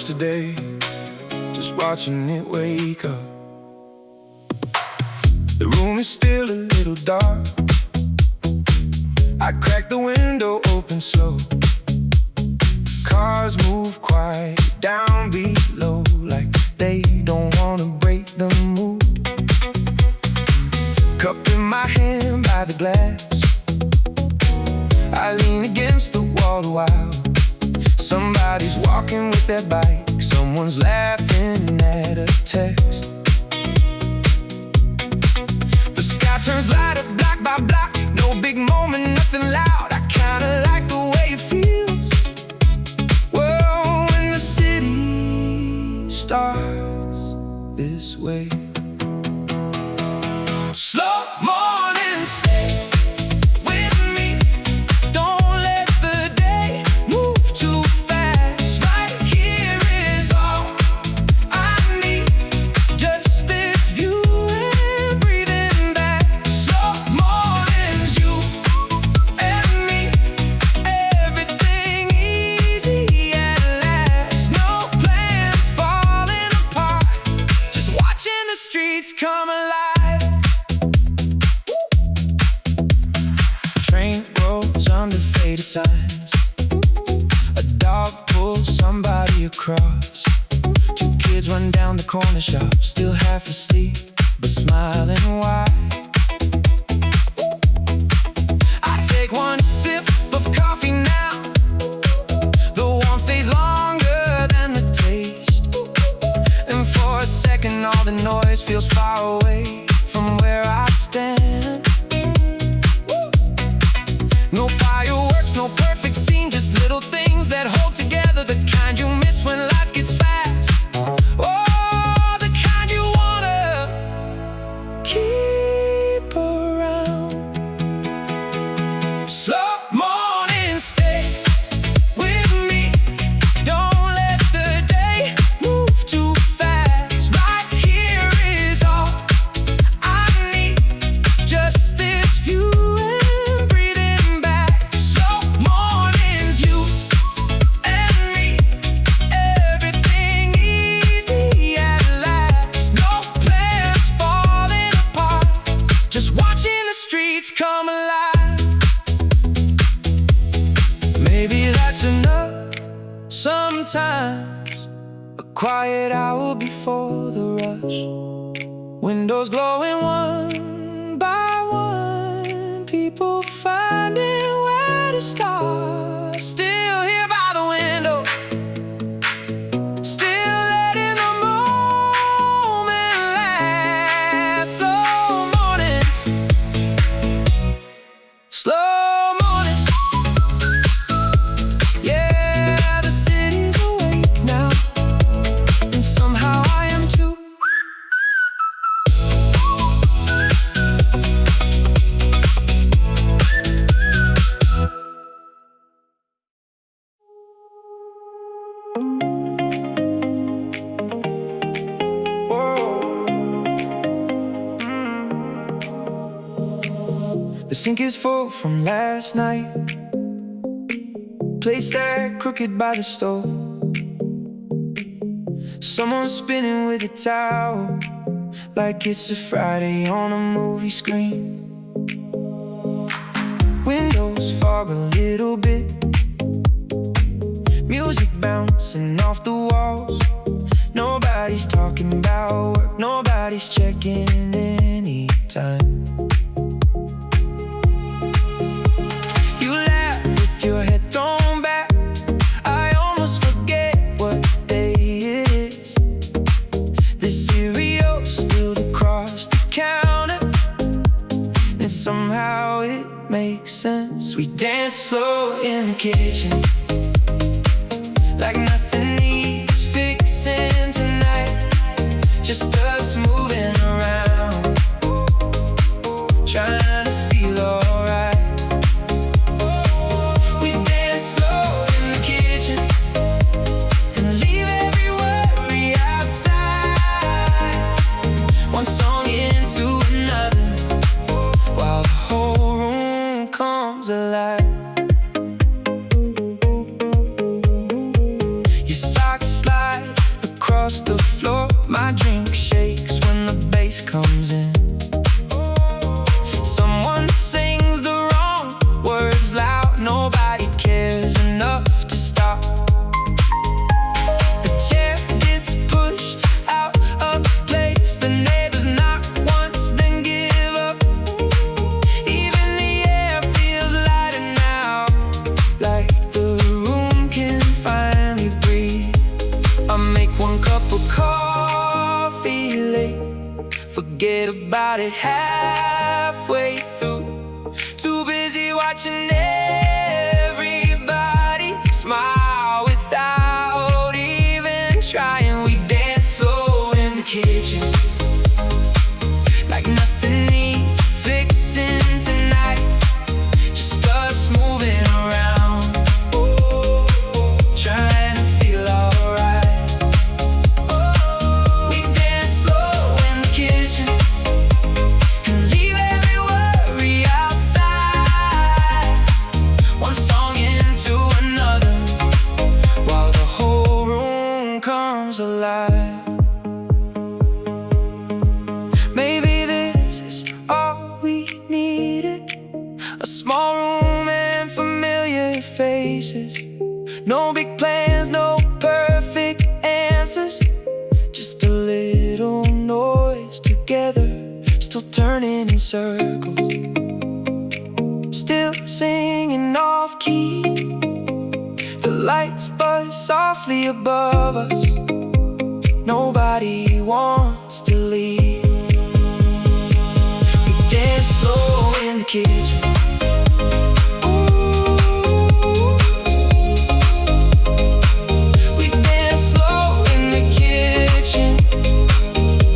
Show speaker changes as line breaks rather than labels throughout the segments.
watch the day, just watching it wake up. The room is still a little dark. I crack the window open slow. Cars move quiet down below, like they don't wanna break the mood. Cup in my hand by the glass, I lean against the wall a while. Somebody's walking with their bike, someone's laughing at a text. The sky turns lighter block by block. No big moment, nothing loud. I kinda like the way it feels. Well, when the city starts this way. Slow morning, stay with me. Don't let the day move too fast. Right here is all I need. Just this view and breathing back. Slow mornings, you and me. Everything easy at last. No plans falling apart. Just watching the streets come alive. Train rolls under faded signs. A dog pulls somebody across. Two kids run down the corner shop, still half asleep, but smiling wide. I take one sip of coffee now. The warmth stays longer than the taste. And for a second all the noise feels far away from where I stand. No fireworks, no perfect scene, just little things that hold together, the kind you miss when life gets fast. Oh, the kind you wanna keep around. Slow morning, stay with me. Don't let the day move too fast. Right here is all I need. Just this view and breathing back. Slow mornings, you and me. Everything easy at last. No plans falling apart. Just watching the streets come alive. Maybe that's enough sometimes. A quiet hour before the rush. Windows glowing one by one. People finding where to start. Still here by the window, still letting the moment last. Slow mornings, slow mornings. Yeah, the city's awake now, and somehow I am too. The sink is full from last night, placed there crooked by the stove. Someone's spinning with a towel, like it's a Friday on a movie screen. Windows fog a little bit, music bouncing off the walls. Nobody's talking about work, nobody's checking any time. You laugh with your head thrown back. I almost forget what day it is. The cereal spilled across the counter, and somehow it makes sense. We dance slow in the kitchen, like nothing needs fixing tonight. Just us moving around, trying to feel alright. We dance slow in the kitchen and leave every worry outside. One song into another, while the whole room comes alive. Your socks slide the floor. My drink shakes when the bass comes in. Someone sings the wrong words loud. Nobody cares enough to stop. A chair gets pushed out of place. The neighbors knock once, then give up. Even the air feels lighter now, like the room can finally breathe. I make one cup of coffee late, forget about it halfway through. Too busy watching everybody smile without even trying. We dance slow in the kitchen, like nothing needs fixing tonight. Just us moving around, trying to feel alright. We dance slow in the kitchen and leave every worry outside. One song into another, while the whole room comes alive. Maybe this is all we needed, a small room and familiar faces. No big plans, no perfect answers, just a little noise together, still turning in circles, still singing off key. The lights buzz softly above us, nobody wants to leave. We dance slow in the kitchen. We dance slow in the kitchen,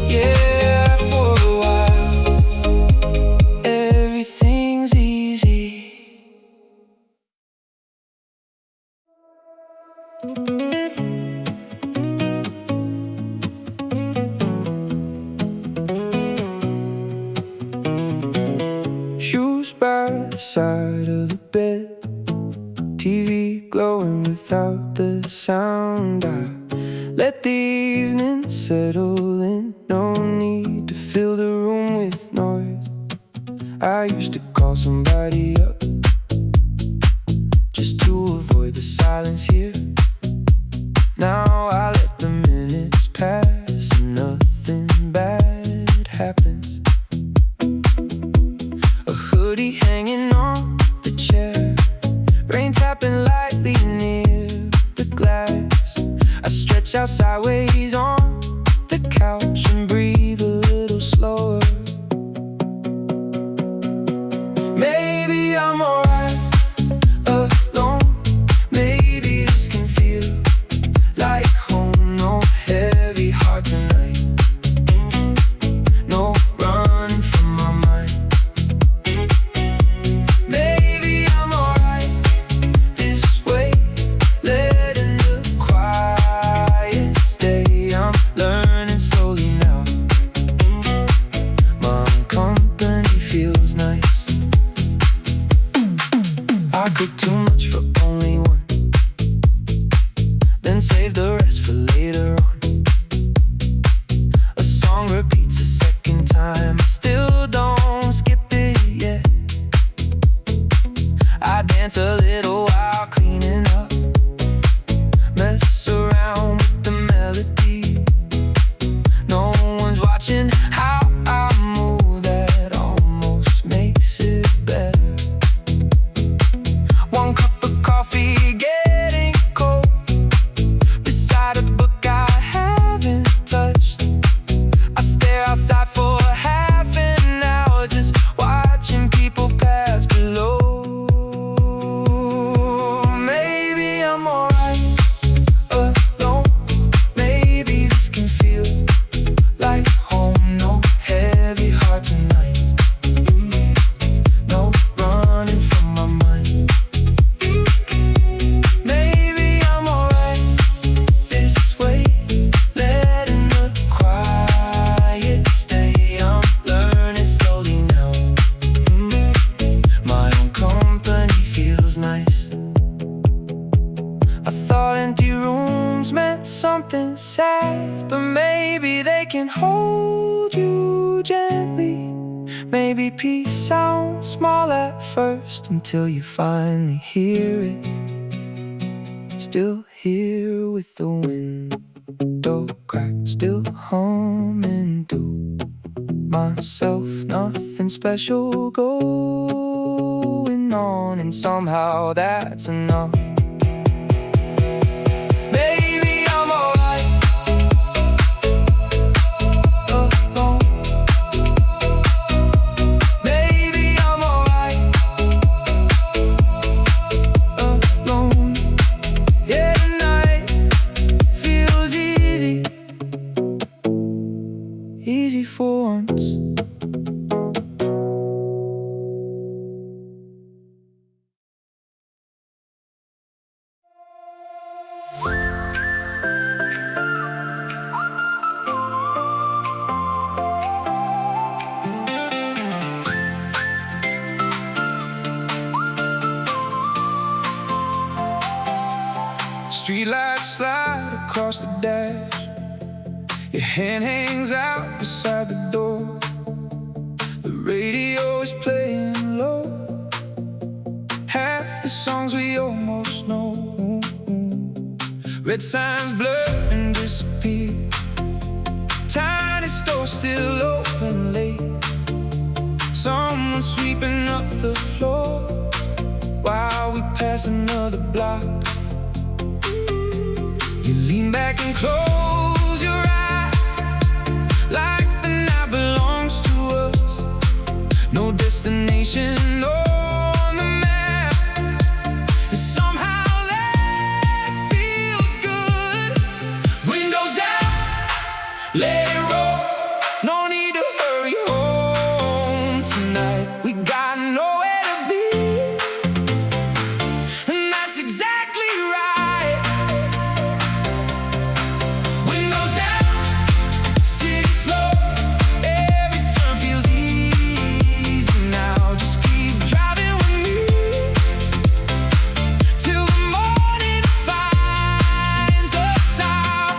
yeah, for a while. Everything's easy. Shoes by the side of the bed, TV glowing without the sound. I let the evening settle in, no need to fill the room with noise. I used to call somebody up just to avoid the silence here. Now I let the minutes pass and nothing bad happens. A hoodie hanging on the chair, rain tapping lightly near the glass. I stretch out sideways on the couch and breathe a little slower. Maybe I'm alright alone. Maybe this can feel like home. No heavy heart tonight, no running from my mind. Maybe I'm alright this way, letting the quiet stay. I'm learning slowly now, my company feels nice. I cook too much for only one, then save the rest for later on. A song repeats a second time, I still don't skip it yet. I dance a little while cleaning up, mess around with the melody. No one's watching how I move, that almost makes it better. One cup of coffee getting cold, beside a book I haven't touched. I stare they can hold you gently. Maybe peace sounds small at first until you finally hear it. Still here with the window cracked, still humming to myself. Nothing special going on, and somehow that's enough. Maybe I'm alright alone. Maybe I'm alright alone. Yeah, tonight feels easy, easy for once. Streetlights slide across the dash. Your hand hangs out beside the door. The radio is playing low, half the songs we almost know. Red signs blur and disappear. Tiny store still open late. Someone sweeping up the floor while we pass another block. You lean back and close your eyes, like the night belongs to us. No destination on the map, and somehow that feels good. Windows down, let it roll. No need to hurry home tonight. We got nowhere to be, and that's exactly right. Windows down, city slow. Every turn feels easy now. Just keep driving with me till the morning finds us out.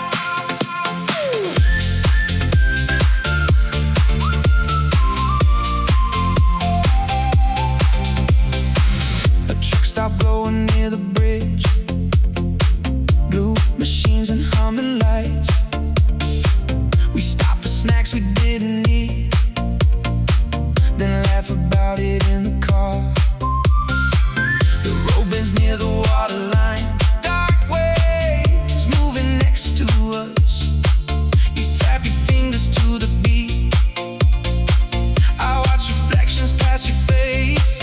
A truck stop blowing near the bridge. Blue machines and humming lights. We stop for snacks we didn't need, then laugh about it in the car. The road bends near the water line. Dark waves moving next to us. You tap your fingers to the beat. I watch reflections pass your face.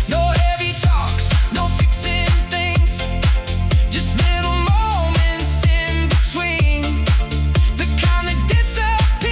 No heavy talks, no fixing things, just little moments in between, the kind that disappear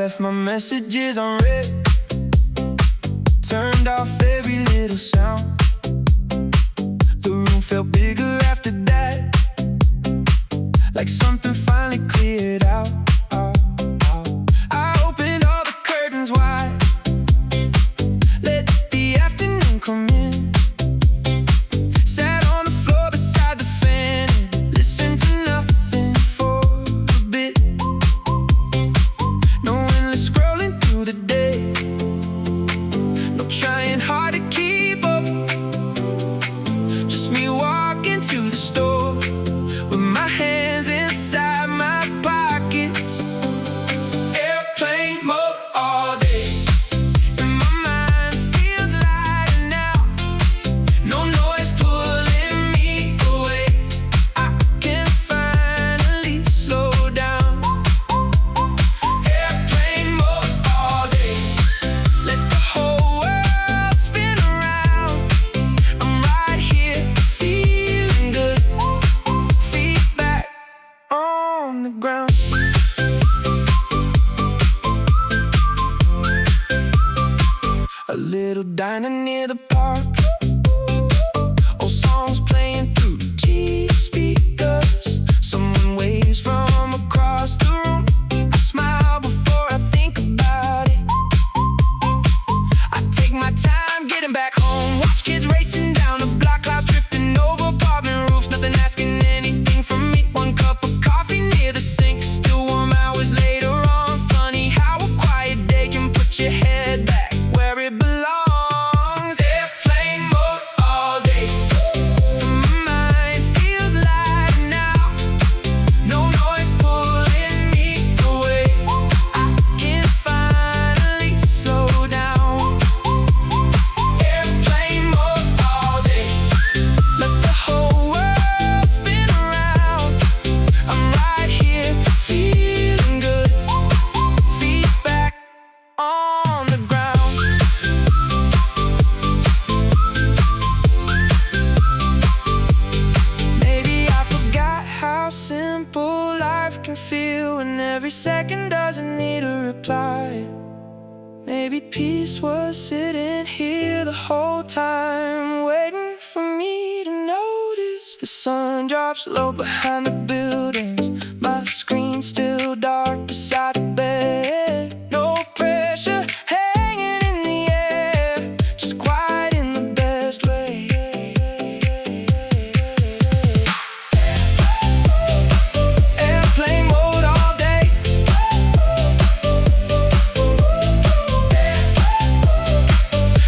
left my messages unread, turned off every little sound. The room felt bigger after that, like something finally cleared out. I opened all the curtains wide, let the afternoon come in. Sat on the floor beside the fan and listened to nothing for a bit. No endless scrolling through the day, no trying hard to keep up. Just me walking to the store with my hands inside my pockets. Airplane mode all day, and my mind feels lighter now. No noise pulling me away, I can finally slow down. Airplane mode all day, let the whole world spin around. I'm right here, feeling good, feet back on the ground. A little diner near the park, old songs playing through the cheap speakers. Someone waves from across the room. I smile before I think about it. I take my time getting back home, watch kids racing down the block, clouds drifting over apartment roofs, nothing asking anything from me. One cup of coffee near the sink, still warm hours later on. Funny how a quiet day can put your head back where it belongs. Airplane mode all day, my mind feels lighter now. No noise pulling me away, I can finally slow down. Airplane mode all day, let the whole world spin around. I'm right here, feeling good, feet back on the ground. Maybe I forgot how simple life can feel when every second doesn't need a reply. Maybe peace was sitting here the whole time, waiting for me to notice. The sun drops low behind the buildings, my screen still dark beside the bed. No pressure hanging in the air, just quiet in the best way. Airplane mode all day,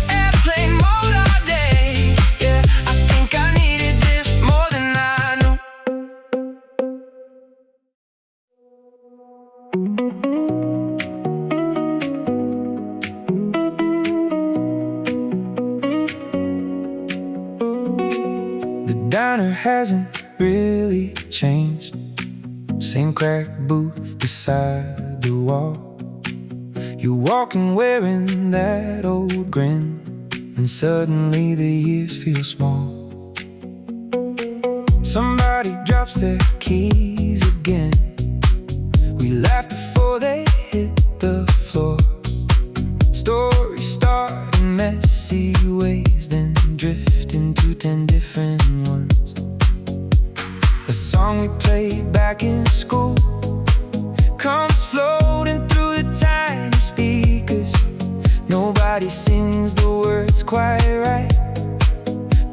airplane mode all day. Yeah, I think I needed this more than I knew. The diner hasn't really changed, same cracked booth beside the wall. You're walking wearing that old grin, and suddenly the years feel small. Somebody drops their keys again. We laugh before they hit the floor. Stories start in messy ways, then drift into 10 different ones. The song we played back in school comes floating through the tiny speakers. Nobody sings the words quite right,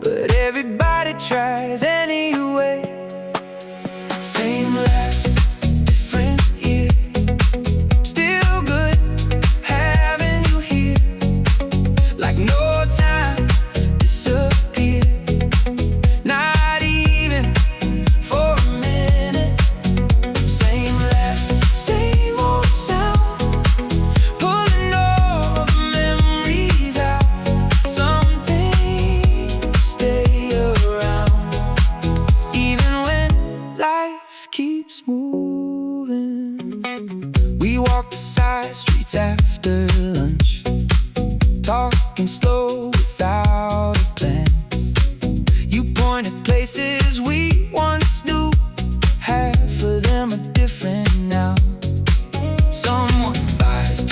but everybody tries anyway. Same laugh, different year, still good having you here. Like no time disappeared, not even for a minute. Same laugh, same old sound, pulling all the memories out. Some things stay around, even when life keeps moving. We walk the side streets after lunch, talking slow without a plan. You pointed places we once knew, half of them are different now. Someone buys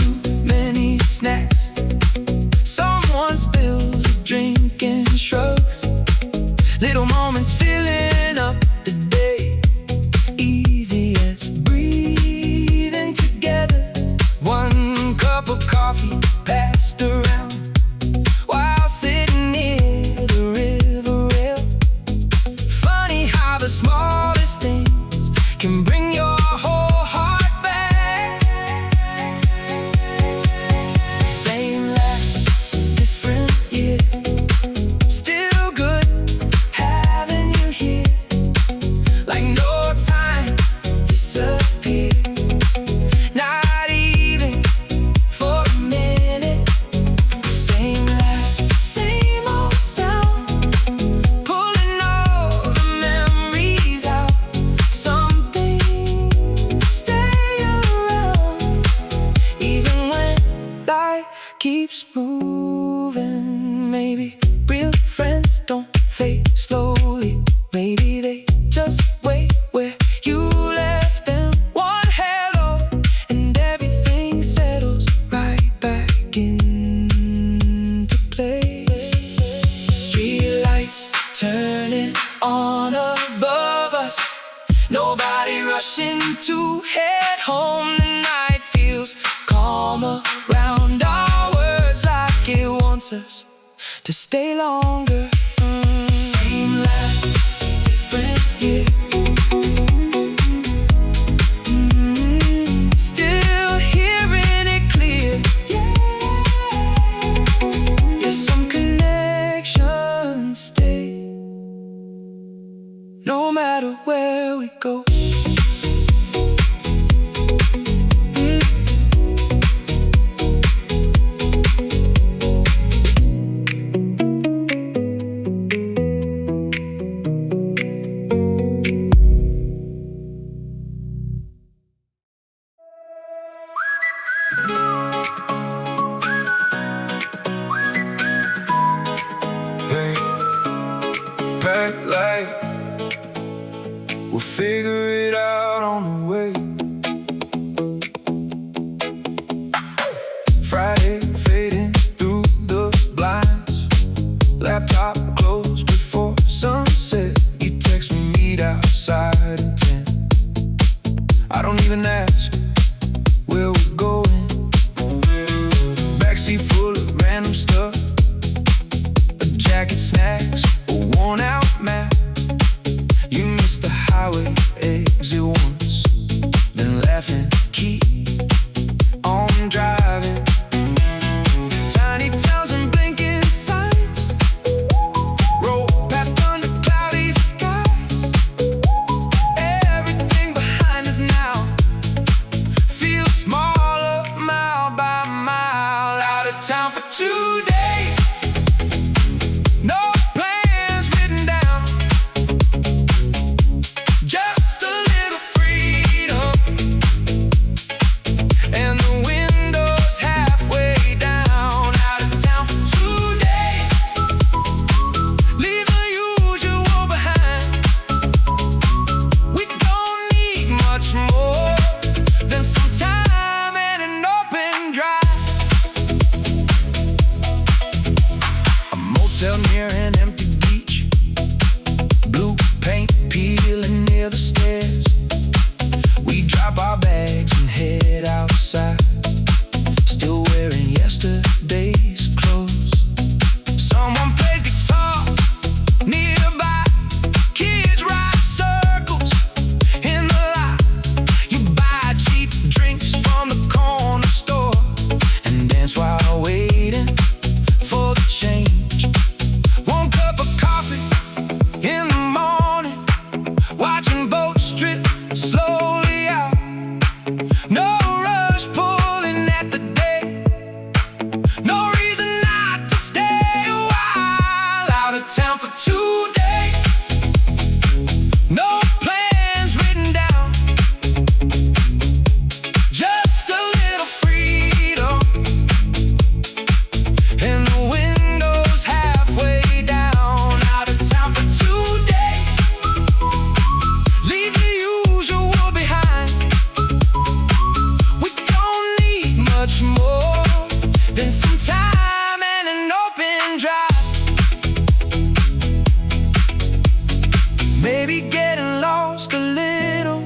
sky keeps moving. Maybe real friends don't fade slowly. Maybe they just wait where you left them. One hello and everything settles right back into place. Street lights turning on above us. Nobody rushing to head home. The night feels calm around our words, like it wants us to stay longer. Same laugh, different year. Still hearing it clear. Yeah, some connections stay, no matter where we go.
Hey, backlight, we'll figure it out on the way. Friday fading through the blinds. Laptop closed before sunset. You text me, meet outside at 10. I don't even ask where we're going. Backseat full of random stuff. A jacket, snacks, a worn out map. You missed the highway exit once, then laughing, keep on driving. Tiny towns and blinking signs, roll past under cloudy skies. Everything behind us now feels smaller, mile by mile. Out of town for 2 days, no plans written down, just a little freedom, and the window's halfway down. Out of town for 2 days, leave the usual behind. We don't need much more than some time and an open drive. A motel near an empty beach, blue paint peeling near the stairs. We drop our bags and head outside, still wearing yesterday's clothes. Someone plays guitar nearby, kids ride circles in the lot. You buy cheap drinks from the corner store and dance while waiting for the change. One cup of coffee in the morning, watching boats drift slowly out. No rush pulling at the day, no reason not to stay a while. Out of town for 2 days, no plans written down, just a little freedom, and the window's halfway down. Out of town for 2 days, leave the usual behind. We don't need much more than some time and an open drive. Maybe getting lost a little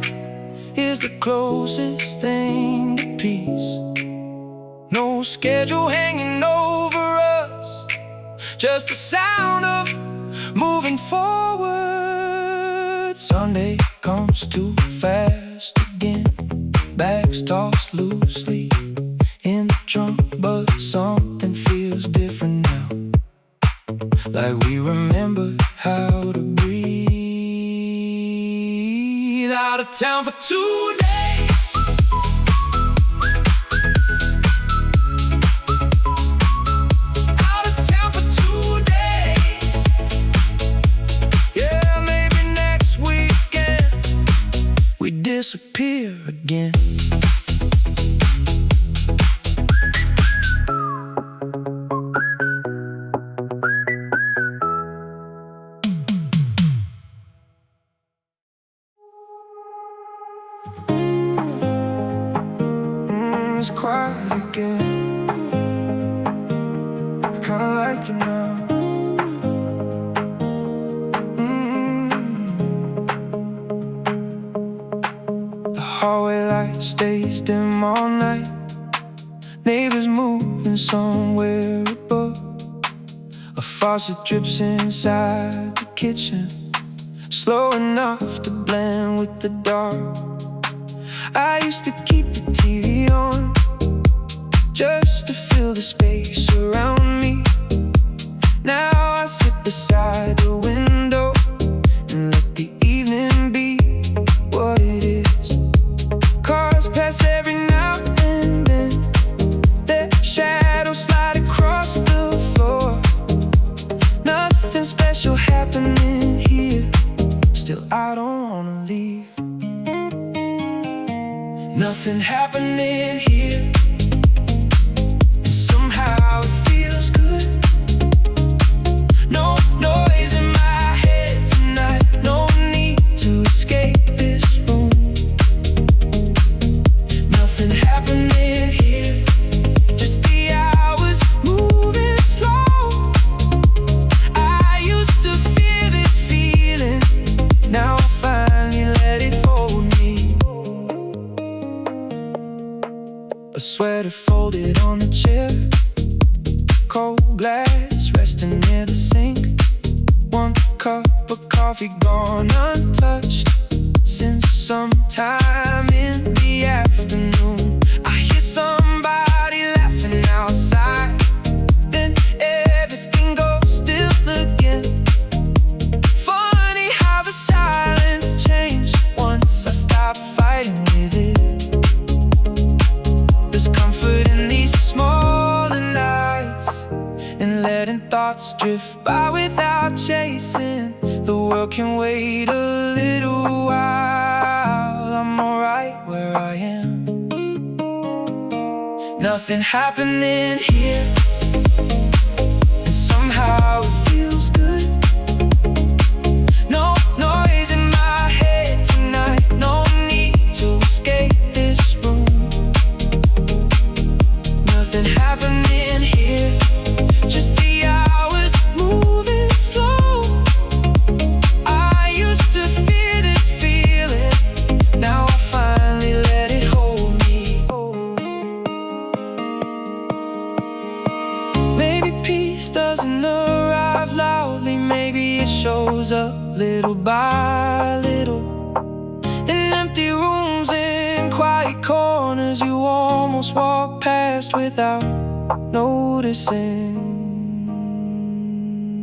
is the closest thing to peace. No schedule hanging over us, just the sound of moving forward. Sunday comes too fast again, bags tossed loosely in the trunk, but something feels different now, like we remember how to breathe. Out of town for 2 days, out of town for 2 days. Yeah, maybe next weekend we disappear again. sitting somewhere above. A faucet drips inside the kitchen, slow enough to blend with the dark. I used to keep the TV on just to fill the space around me. Now I sit beside the window and let the evening be what it is. Cars pass every now and then, their shadows slide across the floor. Nothing special happening here, still I don't wanna leave. Nothing happening here, and somehow it feels good. No noise in my head tonight, no need to escape this room. Nothing happening here, just the hours moving slow. I used to fear this feeling, now I finally let it hold me. A sweater folded on the chair, cold glass resting near the sink. One cup of coffee gone untouched since sometime in the afternoon. I hear somebody laughing outside, then everything goes still again. Funny how the silence changed once I stopped fighting with it. There's comfort in these smaller nights, and letting thoughts drift by without chasing. The world can wait a little while, I'm alright where I am. Nothing happening here, and somehow it feels good. No noise in my head tonight, no need to escape this room. Nothing happening here, just the hours moving slow. I used to fear this feeling, now I finally let it hold me. Maybe peace doesn't arrive loudly, maybe it shows up little by little. In empty rooms, in quiet corners, you almost walk past without noticing.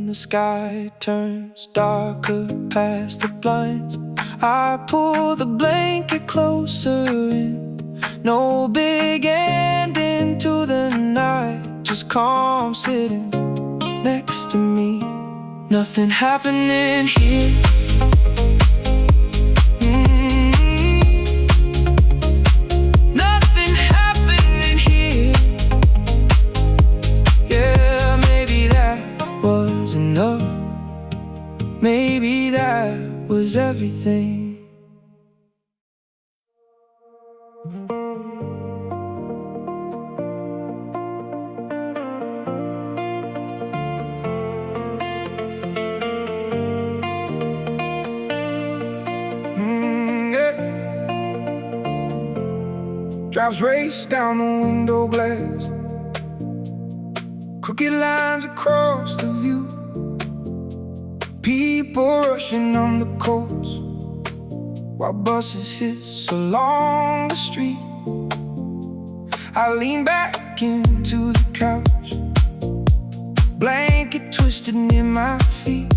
The sky turns darker past the blinds. I pull the blanket closer in. No big ending to the night, just calm sitting next to me. Nothing happening here. Nothing happening here. Yeah, maybe that was enough. Maybe that was everything. Drops race down the window glass, crooked lines across the view. People rushing on the coast, while buses hiss along the street. I lean back into the couch, blanket twisted near my feet.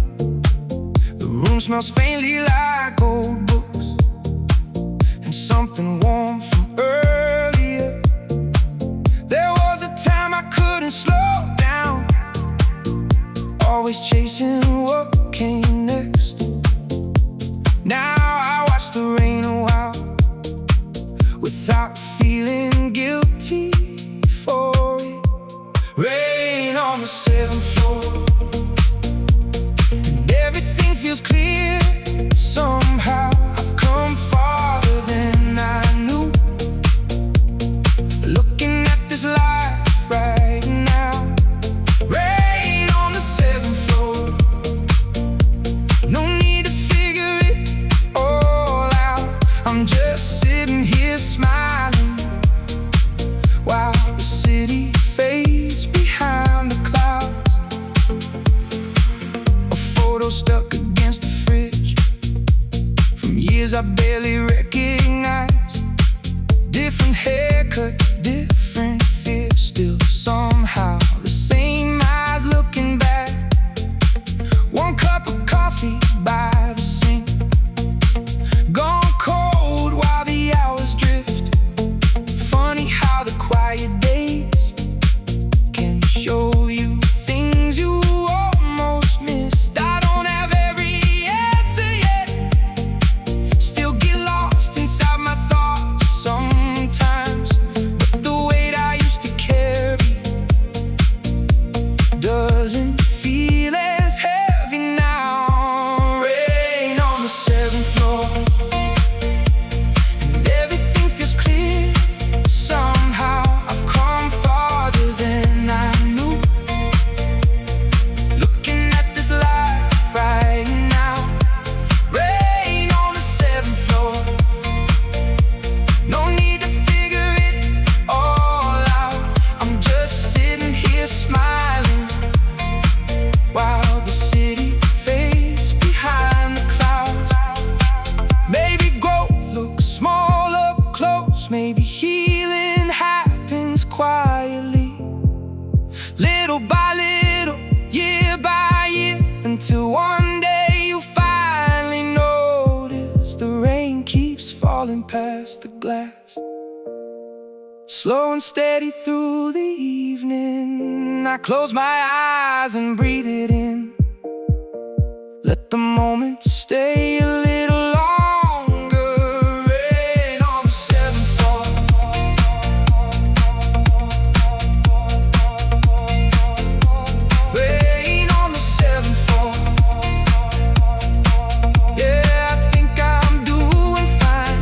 The room smells faintly like old books and something warm from earlier. There was a time I couldn't slow down, always chasing what came next. Now I watch the rain a while without feeling guilty for it. Rain on the 7th floor, and everything feels clear somehow. I've come farther than I knew, looking at this life right now. Rain on the 7th floor, no need to figure it all out. I'm just sitting here smiling while the city fades doesn't feel as heavy now. Rain on the seventh floor, and everything feels clear. Somehow I've come farther than I knew. Looking at this life right now. Rain on the seventh floor, no need to figure it all out. I'm just sitting here smiling while the city fades behind the clouds. Maybe growth looks small up close. Maybe healing happens quietly, little by little, year by year, until one day you finally notice the rain keeps falling past the glass. Slow and steady through the evening, I close my eyes and breathe it in. Let the moment stay a little longer. Rain on the seventh floor, rain on the seventh floor. Yeah, I think I'm doing fine,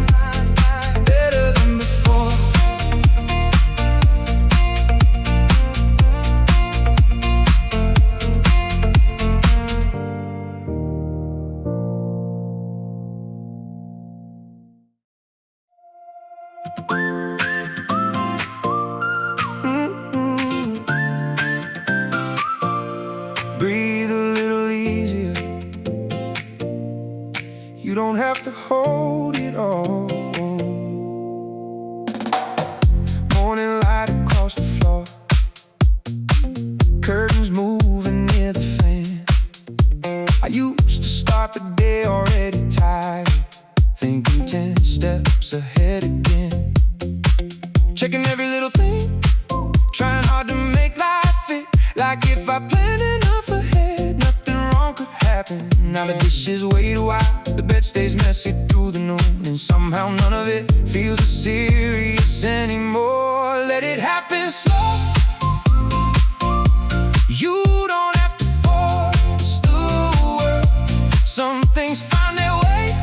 better than before. Breathe a little easier. You don't have to hold it all. Morning light across the floor, curtains moving near the fan. I used to start the day already tired, thinking 10 steps ahead again. Checking every little thing, trying hard to make life fit. Like if I planned enough ahead, nothing wrong could happen. Now the dishes wait a while, the bed stays messy through the noon, and somehow none of it feels as serious anymore. Let it happen slow. You don't have to force the world. Some things find their way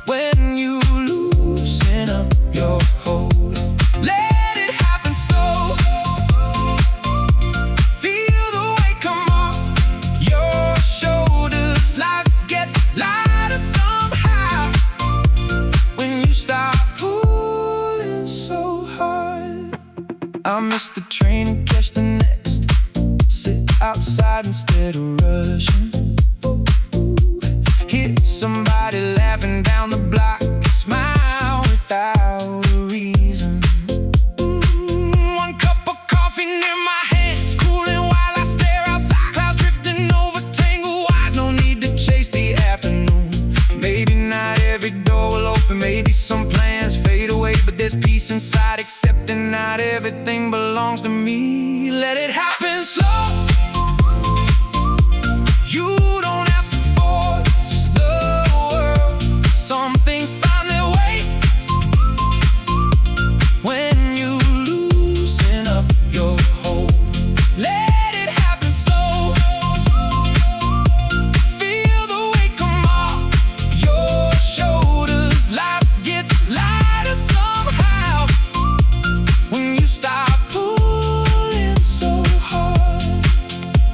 when you loosen up your hold. Let it happen slow. Feel the weight come off your shoulders. Life gets lighter somehow when you stop pulling so hard. I miss the train and catch the next. Sit outside instead of rushing. Hear somebody laughing down the block, smile without a reason. One cup of coffee near my hands, cooling while I stare outside. Clouds drifting over tangled wires, no need to chase the afternoon. Maybe not every door will open, maybe some plans fade away, but there's peace inside, accepting not everything belongs to me. Let it happen slow. You don't have to force the world. Some things find their way when you loosen up your hold. Let it happen slow. Feel the weight come off your shoulders. Life gets lighter somehow when you stop pulling so hard.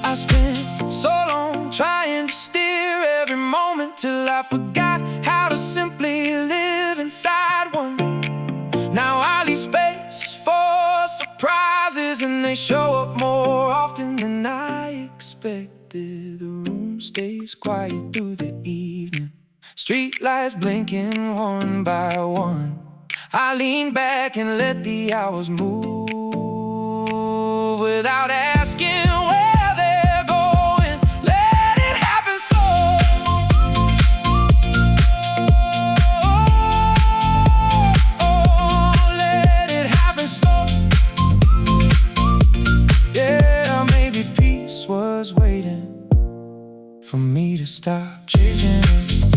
I spent so long trying to steer every moment till I forgot how to simply live inside one. Now I leave space for surprises, and they show up more often than I expected. The room stays quiet through the evening, street lights blinking one by one. I lean back and let the hours move without asking where they're going. Let it happen slow. Let it happen slow. Yeah, maybe peace was waiting for me to stop chasing it.